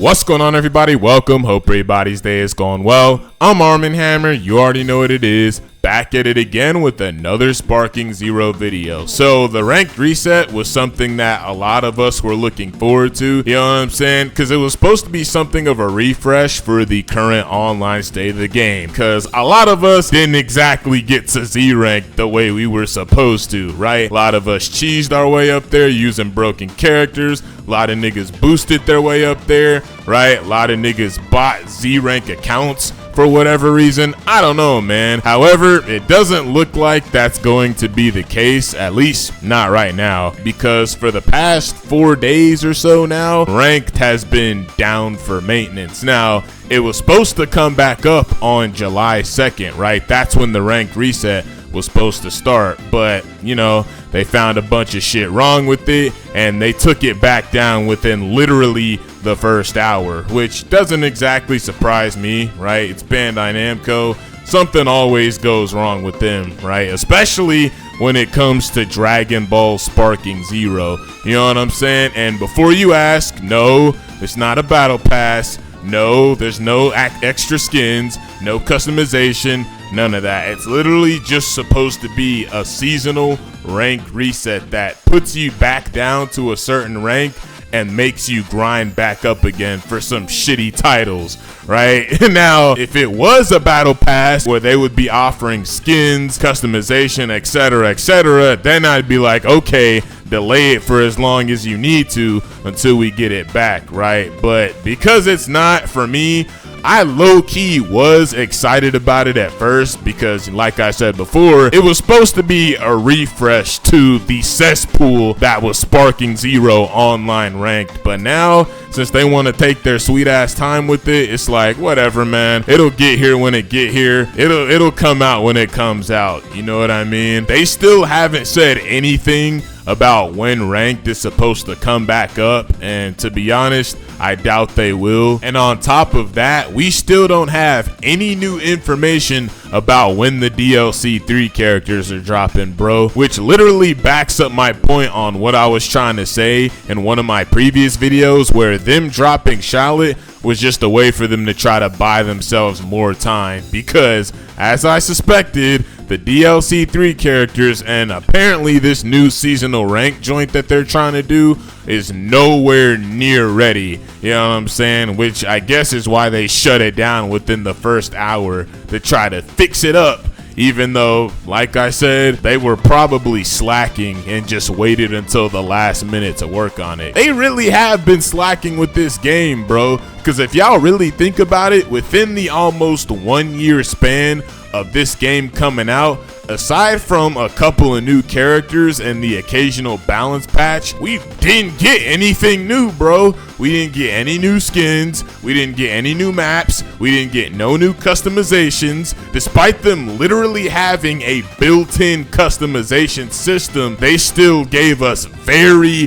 What's going on, everybody? Welcome. Hope everybody's day is going well. I'm Arm & Hammer. You already know what it is. Back at it again with another Sparking Zero video. So the ranked reset was something that a lot of us were looking forward to, you know what I'm saying? Because it was supposed to be something of a refresh for the current online state of the game. Because a lot of us didn't exactly get to Z rank the way we were supposed to, right? A lot of us cheesed our way up there using broken characters. A lot of niggas boosted their way up there, right? A lot of niggas bought Z rank accounts for whatever reason. I don't know, man. However, it doesn't look like that's going to be the case, at least not right now, because for the past 4 days or so now, ranked has been down for maintenance. Now, it was supposed to come back up on July 2nd, right? That's when the ranked reset was supposed to start, but you know, they found a bunch of shit wrong with it and they took it back down within literally the first hour, which doesn't exactly surprise me, right? It's Bandai Namco. Something always goes wrong with them, right? Especially when it comes to Dragon Ball Sparking Zero. You know what I'm saying? And before you ask, no, it's not a battle pass. No, there's no extra skins, no customization, none of that. It's literally just supposed to be a seasonal rank reset that puts you back down to a certain rank and makes you grind back up again for some shitty titles, right? Now, if it was a battle pass where they would be offering skins, customization, etc., then I'd be like, okay, delay it for as long as you need to until we get it back, right? But because it's not, for me, I low-key was excited about it at first because, like I said before, it was supposed to be a refresh to the cesspool that was Sparking Zero online ranked. But now, since they want to take their sweet-ass time with it, it's like, whatever, man. It'll get here when it get here. It'll come out when it comes out. You know what I mean? They still haven't said anything about when ranked is supposed to come back up, and to be honest, I doubt they will. And on top of that, we still don't have any new information about when the DLC 3 characters are dropping, bro, which literally backs up my point on what I was trying to say in one of my previous videos, where them dropping Charlotte was just a way for them to try to buy themselves more time, because as I suspected, the DLC 3 characters and apparently this new seasonal rank joint that they're trying to do is nowhere near ready, you know what I'm saying? Which I guess is why they shut it down within the first hour to try to fix it up, even though, like I said, they were probably slacking and just waited until the last minute to work on it. They really have been slacking with this game, bro, because if y'all really think about it, within the almost 1 year span of this game coming out, aside from a couple of new characters and the occasional balance patch, we didn't get anything new, bro. We didn't get any new skins, we didn't get any new maps, we didn't get no new customizations. Despite them literally having a built-in customization system, they still gave us very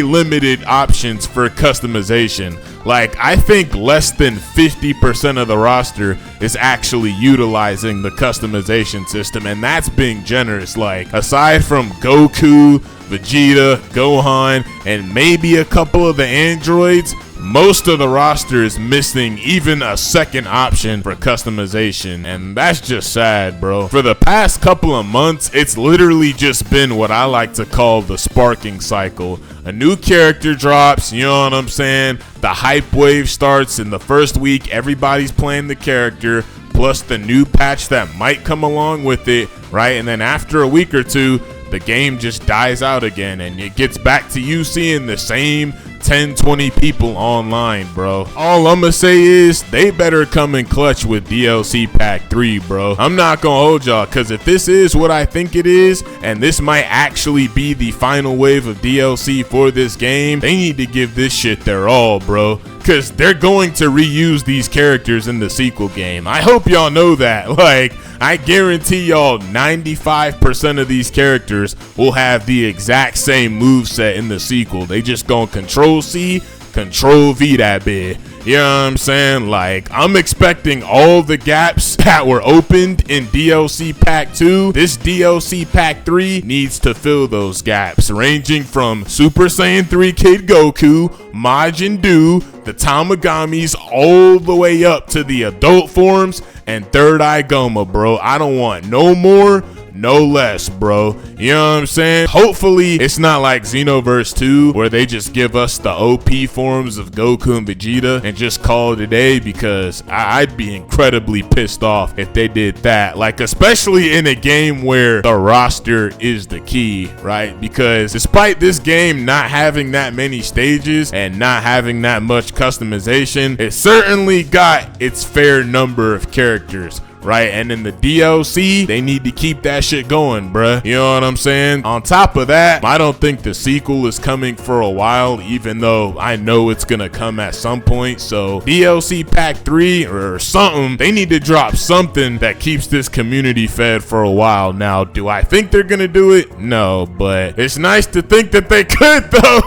limited options for customization. Like, I think less than 50% of the roster is actually utilizing the customization system, and that's being generous. Like, aside from Goku, Vegeta, Gohan, and maybe a couple of the androids, most of the roster is missing even a second option for customization, and that's just sad, bro. For the past couple of months, it's literally just been what I like to call the sparking cycle. A new character drops, you know what I'm saying? The hype wave starts in the first week, everybody's playing the character, plus the new patch that might come along with it, right? And then after a week or two, the game just dies out again, and it gets back to you seeing the same 10-20 people online, bro. All I'm gonna say is they better come in clutch with DLC Pack 3, bro. I'm not gonna hold y'all, because if this is what I think it is, and this might actually be the final wave of DLC for this game, they need to give this shit their all, bro, because they're going to reuse these characters in the sequel game. I hope y'all know that. Like, I guarantee y'all 95% of these characters will have the exact same moveset in the sequel. They just gonna Control C, Control V that bit. You know what I'm saying? Like, I'm expecting all the gaps that were opened in DLC Pack 2. This DLC Pack 3 needs to fill those gaps, ranging from Super Saiyan 3 Kid Goku, Majin Buu, the Tamagamis, all the way up to the adult forms and Third Eye Goma, bro. I don't want no more, no less, bro. You know what I'm saying? Hopefully it's not like Xenoverse 2 where they just give us the OP forms of Goku and Vegeta and just call it a day, because I'd be incredibly pissed off if they did that. Like, especially in a game where the roster is the key, right? Because despite this game not having that many stages and not having that much customization, it certainly got its fair number of characters, right? And in the DLC, they need to keep that shit going, bruh. You know what I'm saying? On top of that, I don't think the sequel is coming for a while, even though I know it's gonna come at some point. So DLC Pack 3 or something, they need to drop something that keeps this community fed for a while. Now, do I think they're gonna do it? No, but it's nice to think that they could, though.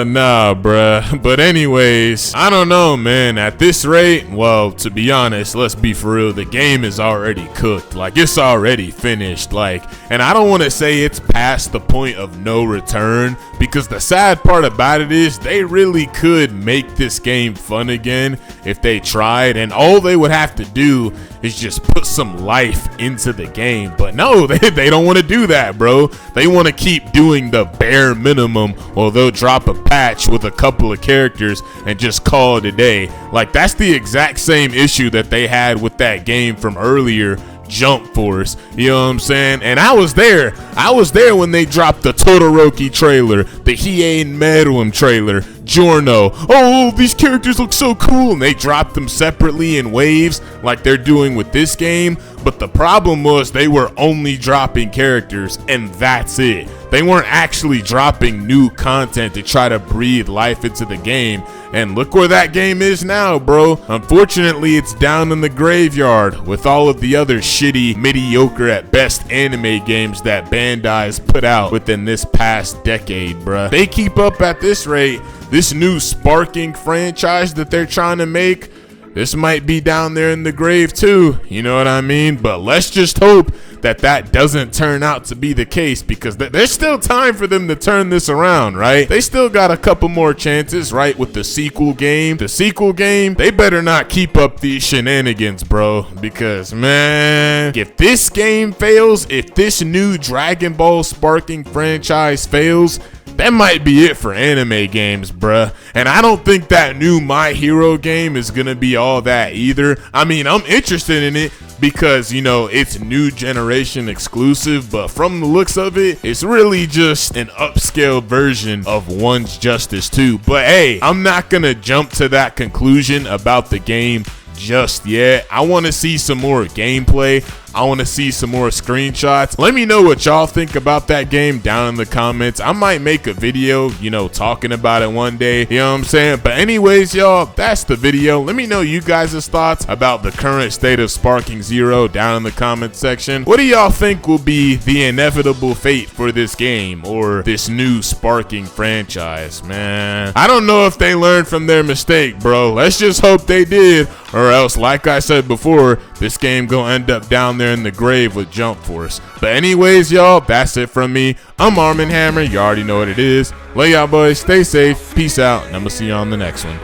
Nah, bruh. But anyways, I don't know, man. At this rate, well, to be honest, let's be for real, the game is already cooked. Like, it's already finished. Like, and I don't want to say it's past the point of no return, because the sad part about it is they really could make this game fun again if they tried, and all they would have to do is just put some life into the game. But no, they don't want to do that, bro. They want to keep doing the bare minimum, or they'll drop a patch with a couple of characters and just call it a day. Like, that's the exact same issue that they had with that game from earlier, Jump Force. You know what I'm saying? And I was there when they dropped the Todoroki trailer, the Hiei Meruem trailer, Giorno. Oh, these characters look so cool, and they dropped them separately in waves like they're doing with this game. But the problem was they were only dropping characters, and that's it. They weren't actually dropping new content to try to breathe life into the game. And look where that game is now, bro. Unfortunately, it's down in the graveyard with all of the other shitty, mediocre at best anime games that Bandai's put out within this past decade, bruh. They keep up at this rate, this new sparking franchise that they're trying to make, this might be down there in the grave too, you know what I mean? But let's just hope that that doesn't turn out to be the case, because there's still time for them to turn this around, right? They still got a couple more chances, right, with the sequel game. The sequel game, they better not keep up these shenanigans, bro, because, man, if this game fails, if this new Dragon Ball Sparking franchise fails, that might be it for anime games, bruh. And I don't think that new My Hero game is gonna be all that either. I mean, I'm interested in it because, you know, it's new generation exclusive, but from the looks of it, it's really just an upscale version of One's Justice 2. But hey, I'm not gonna jump to that conclusion about the game just yet. I want to see some more gameplay. I want to see some more screenshots. Let me know what y'all think about that game down in the comments. I might make a video, you know, talking about it one day. You know what I'm saying? But anyways, y'all, that's the video. Let me know you guys' thoughts about the current state of Sparking Zero down in the comment section. What do y'all think will be the inevitable fate for this game or this new Sparking franchise, man? I don't know if they learned from their mistake, bro. Let's just hope they did, or else, like I said before, this game gonna end up down there in the grave with Jump Force. But anyways, y'all, that's it from me. I'm Armin Hammer. You already know what it is. Love y'all, boys. Stay safe. Peace out. And I'm gonna see you on the next one.